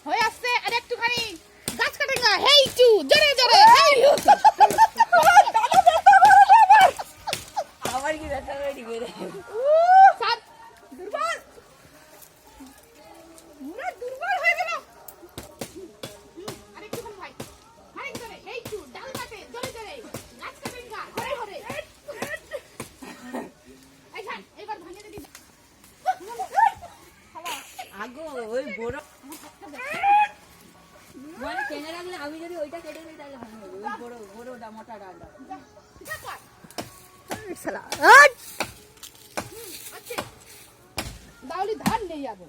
হয়ে আসছে আর একটুখানি গাছ কাটে না। হেই টু জোরে জোরে হেই আবার কি ব্যথা করে দিবে রে সাত দুর্বল মুরা দুর্বল হয়ে গেল। আর একটুখানি ভাই আরেক জোরে হেই টু ডাল কাটে জোরে জোরে গাছ কাটে না ঘরে ঘরে এই ছাড় এবার ভাঙে দিবি আগো ওই বড় মানে টেনে রাখলে আমি যদি ওইটা কেটে দিই তাহলে ভালো হবে। ওই বড় বড়টা মোটা ডালটা সালা আচ্ছা দাউলি ধান নেই যাবো।